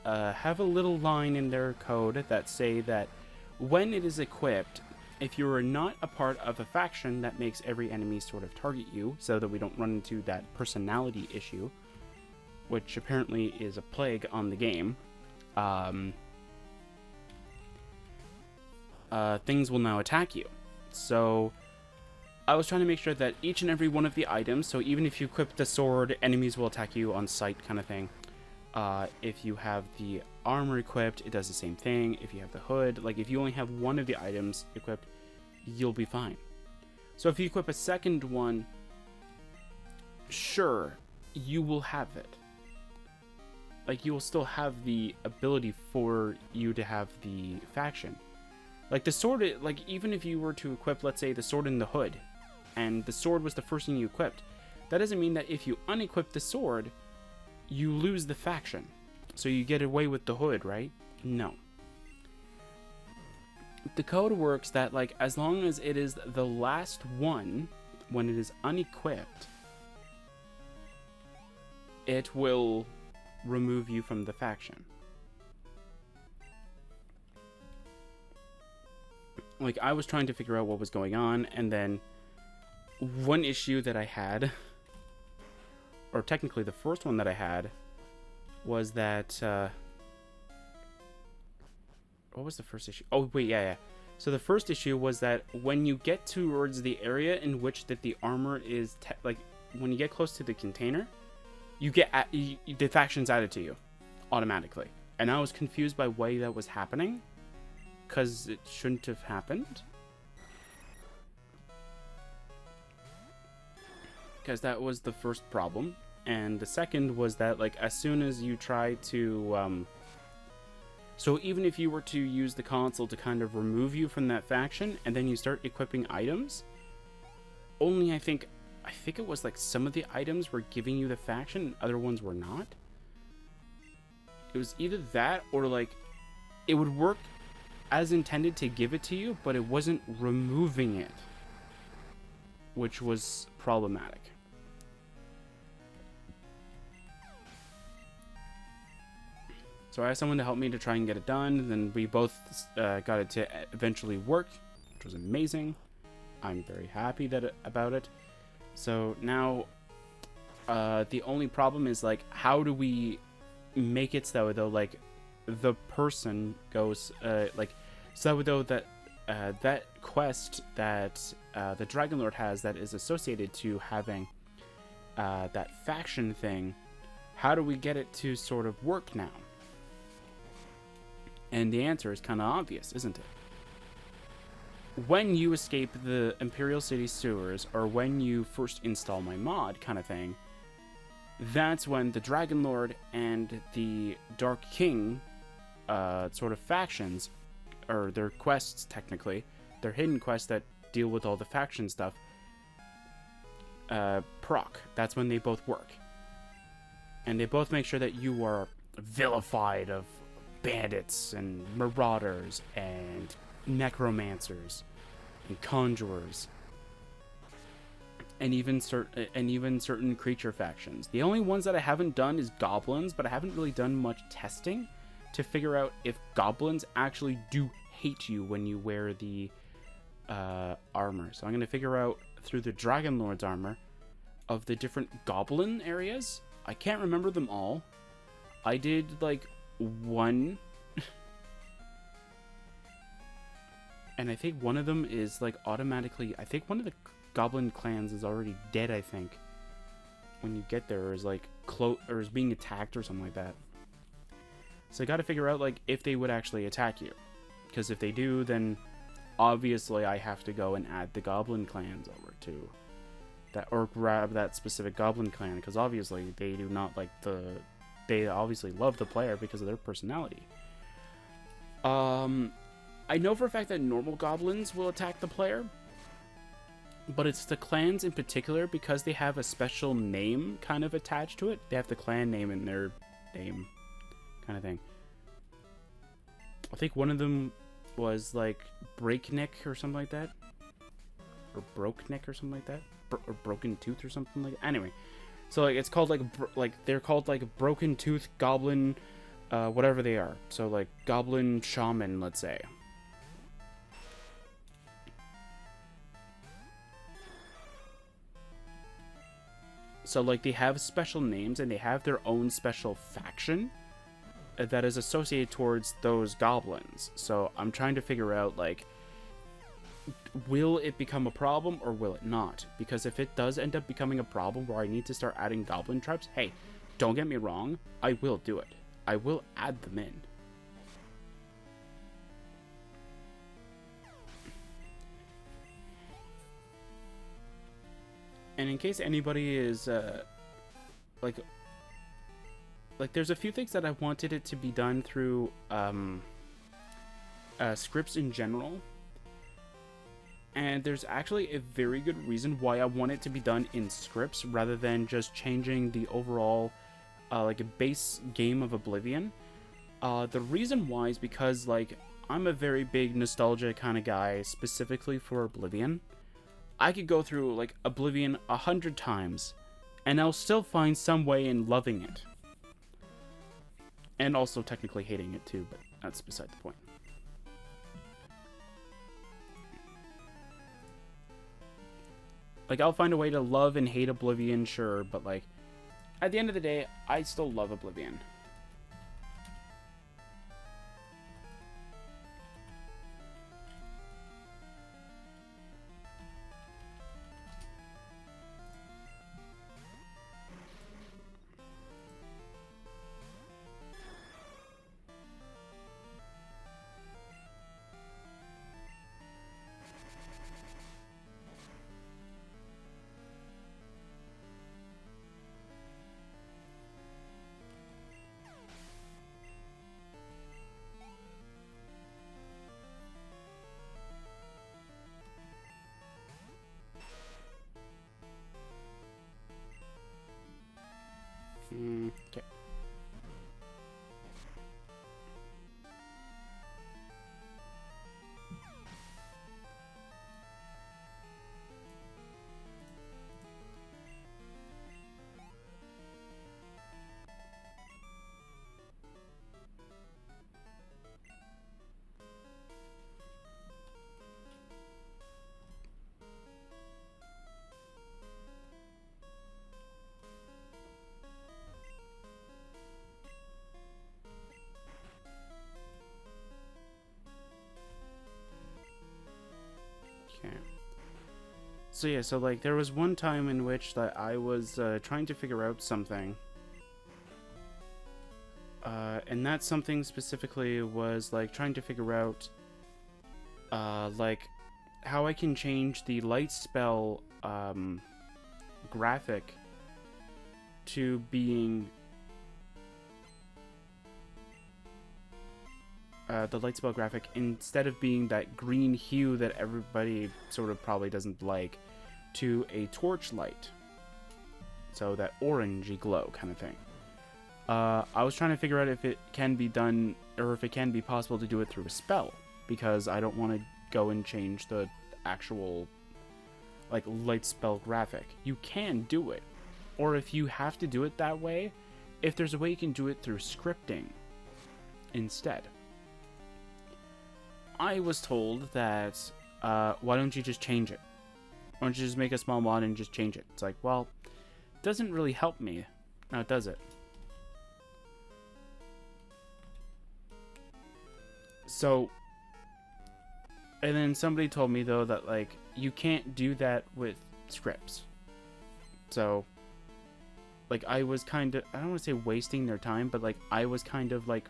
have a little line in their code that say that when it is equipped, if you are not a part of a faction that makes every enemy sort of target you, so that we don't run into that personality issue, which apparently is a plague on the game, things will now attack you. So I was trying to make sure that each and every one of the items, so even if you equip the sword, enemies will attack you on sight kind of thing. If you have the armor equipped, it does the same thing. If you have the hood, like if you only have one of the items equipped, you'll be fine. So if you equip a second one, sure, you will have it. Like, you will still have the ability for you to have the faction. Like, the sword, like, even if you were to equip, let's say, the sword and the hood, and the sword was the first thing you equipped, that doesn't mean that if you unequip the sword, you lose the faction. So you get away with the hood, right? No. The code works that, like, as long as it is the last one, when it is unequipped, it will remove you from the faction. Like, I was trying to figure out what was going on, and then one issue that I had, or technically the first one that I had, was that, what was the first issue? Oh, wait, yeah. So the first issue was that when you get towards the area in which that the armor is, like, when you get close to the container, you get the faction's added to you automatically. And I was confused by why that was happening, because it shouldn't have happened. Because that was the first problem. And the second was that, like, as soon as you try to, so even if you were to use the console to kind of remove you from that faction, and then you start equipping items, only I think it was like some of the items were giving you the faction and other ones were not. It was either that or, like, it would work as intended to give it to you, but it wasn't removing it, which was problematic. So I asked someone to help me to try and get it done, and then we both got it to eventually work, which was amazing. I'm very happy about it. So now, the only problem is, like, how do we make it so though, like, the person goes, like, so though that that quest that the Dragon Lord has that is associated to having that faction thing, how do we get it to sort of work now? And the answer is kind of obvious, isn't it? When you escape the Imperial City sewers, or when you first install my mod kind of thing, that's when the Dragon Lord and the Dark King sort of factions, or their quests technically, their hidden quests that deal with all the faction stuff, proc. That's when they both work. And they both make sure that you are vilified of bandits and marauders and necromancers and conjurers and even certain creature factions. The only ones that I haven't done is goblins, but I haven't really done much testing to figure out if goblins actually do hate you when you wear the armor. So I'm going to figure out through the Dragon Lord's armor of the different goblin areas. I can't remember them all. I did like one, and I think one of them is like automatically, I think one of the goblin clans is already dead, I think, when you get there, or is like or is being attacked or something like that. So I got to figure out like if they would actually attack you, because if they do, then obviously I have to go and add the goblin clans over to that, or grab that specific goblin clan, because obviously they do not like they obviously love the player because of their personality. I know for a fact that normal goblins will attack the player, but it's the clans in particular, because they have a special name kind of attached to it. They have the clan name in their name kind of thing. I think one of them was like Breakneck or something like that, or Brokeneck or something like that, or Broken Tooth or something like that. Anyway, so like it's called like they're called like Broken Tooth Goblin, whatever they are. So like goblin shaman, let's say. So like they have special names and they have their own special faction that is associated towards those goblins. So I'm trying to figure out, like, will it become a problem or will it not? Because if it does end up becoming a problem where I need to start adding goblin tribes, hey, don't get me wrong, I will do it. I will add them in. And in case anybody is, like, there's a few things that I wanted it to be done through, scripts in general. And there's actually a very good reason why I want it to be done in scripts rather than just changing the overall, like, a base game of Oblivion. The reason why is because, like, I'm a very big nostalgia kind of guy, specifically for Oblivion. I could go through, like, Oblivion 100 times, and I'll still find some way in loving it. And also technically hating it too, but that's beside the point. Like, I'll find a way to love and hate Oblivion, sure, but, like, at the end of the day, I still love Oblivion. Okay. So yeah, so like there was one time in which that I was trying to figure out something. And that something specifically was like trying to figure out like how I can change the light spell graphic to being the light spell graphic, instead of being that green hue that everybody sort of probably doesn't like, to a torch light. So that orangey glow kind of thing. I was trying to figure out if it can be done, or if it can be possible to do it through a spell, because I don't want to go and change the actual like light spell graphic. You can do it, or if you have to do it that way, if there's a way you can do it through scripting instead. I was told that why don't you just change it? Why don't you just make a small mod and just change it? It's like, well, it doesn't really help me. Now, does it? So, and then somebody told me, though, that, like, you can't do that with scripts. So, like, I was kind of, I don't want to say wasting their time, but, like, I was kind of, like,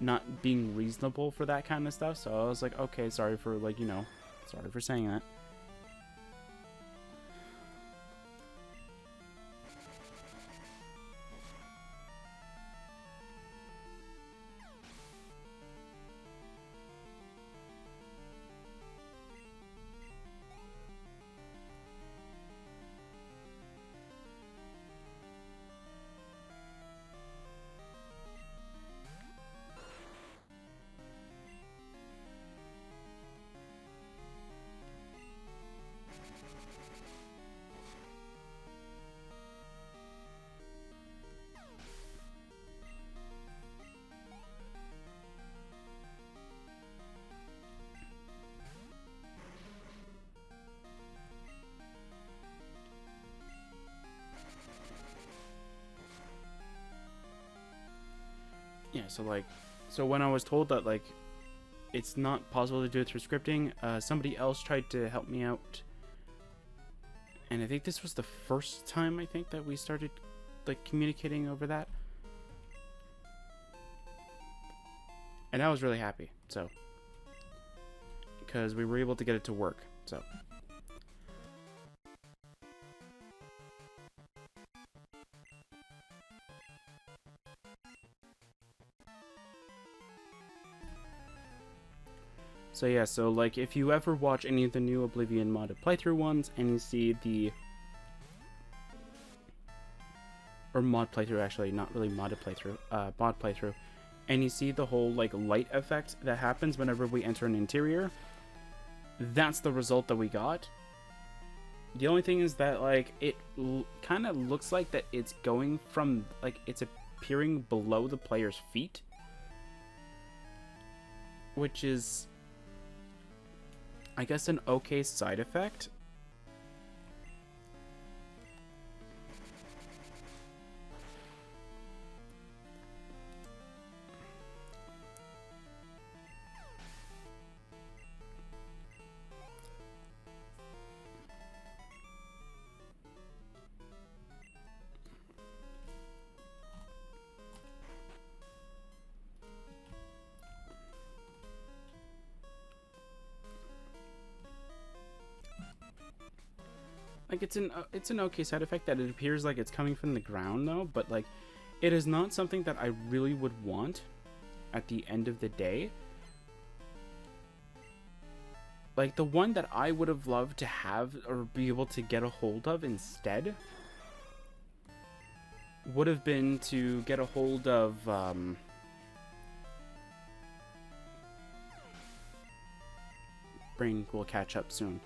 not being reasonable for that kind of stuff. So I was like, okay, sorry for, like, you know, sorry for saying that. yeah, so when I was told that, like, it's not possible to do it through scripting, somebody else tried to help me out. And I think this was the first time, I think, that we started, like, communicating over that. And I was really happy, so. Because we were able to get it to work, so. So yeah, so like if you ever watch any of the new Oblivion modded playthrough ones and you see the mod playthrough, actually not really modded playthrough, mod playthrough, and you see the whole like light effect that happens whenever we enter an interior, that's the result that we got. The only thing is that like it kind of looks like that it's going from like it's appearing below the player's feet, which is, I guess, an okay side effect. Like it's an okay side effect that it appears like it's coming from the ground though, but like it is not something that I really would want at the end of the day. Like the one that I would have loved to have or be able to get a hold of instead would have been to get a hold of brain will catch up soon.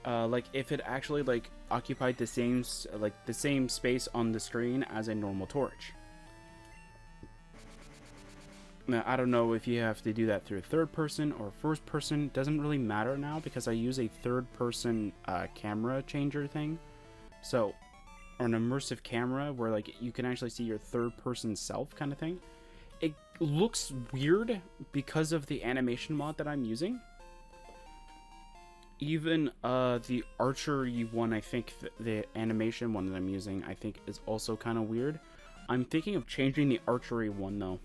Like if it actually like occupied the same space on the screen as a normal torch. Now I don't know if you have to do that through third person or first person. Doesn't really matter now because I use a third person camera changer thing. So, or an immersive camera where like you can actually see your third person self kind of thing. It looks weird because of the animation mod that I'm using. Even the archery one, I think the animation one that I'm using, I think is also kind of weird. I'm thinking of changing the archery one though.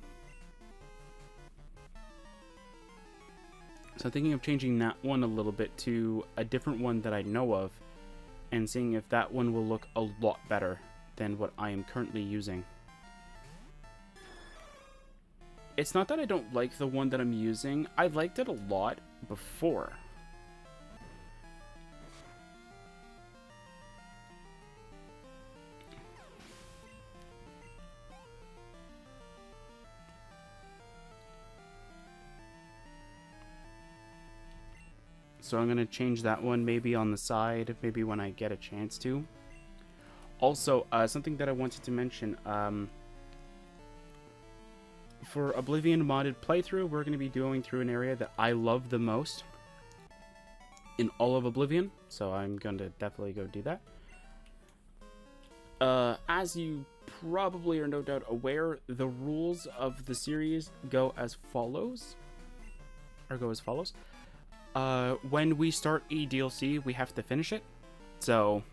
So I'm thinking of changing that one a little bit to a different one that I know of and seeing if that one will look a lot better than what I am currently using. It's not that I don't like the one that I'm using. I liked it a lot before. So I'm going to change that one maybe on the side, maybe when I get a chance to. Also, something that I wanted to mention, for Oblivion modded playthrough, we're going to be going through an area that I love the most in all of Oblivion, so I'm going to definitely go do that. As you probably are no doubt aware, the rules of the series go as follows. When we start a DLC, we have to finish it. So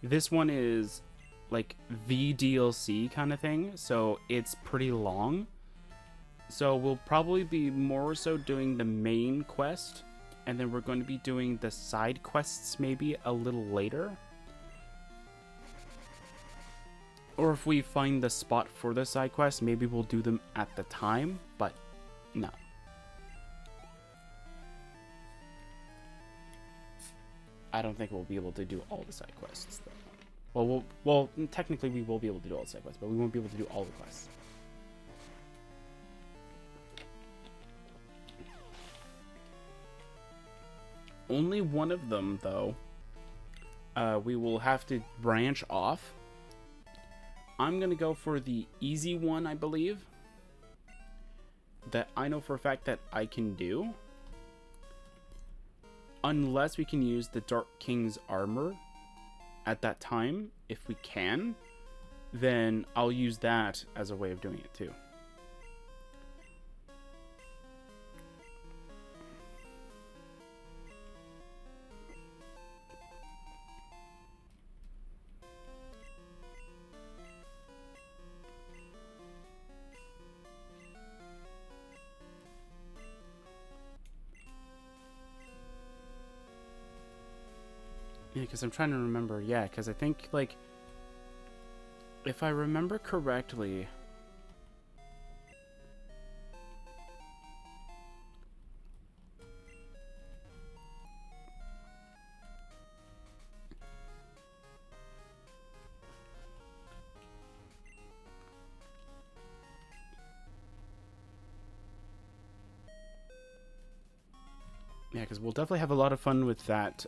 this one is like the DLC kind of thing, so it's pretty long. So we'll probably be more so doing the main quest, and then we're going to be doing the side quests maybe a little later. Or if we find the spot for the side quests, maybe we'll do them at the time, but no. I don't think we'll be able to do all the side quests, though. Well, technically we will be able to do all the side quests, but we won't be able to do all the quests. Only one of them, though, we will have to branch off. I'm going to go for the easy one, I believe, that I know for a fact that I can do. Unless we can use the Dark King's armor at that time, if we can. then I'll use that as a way of doing it too. Yeah, because I'm trying to remember. Yeah, because I think, like, if I remember correctly, yeah, because we'll definitely have a lot of fun with that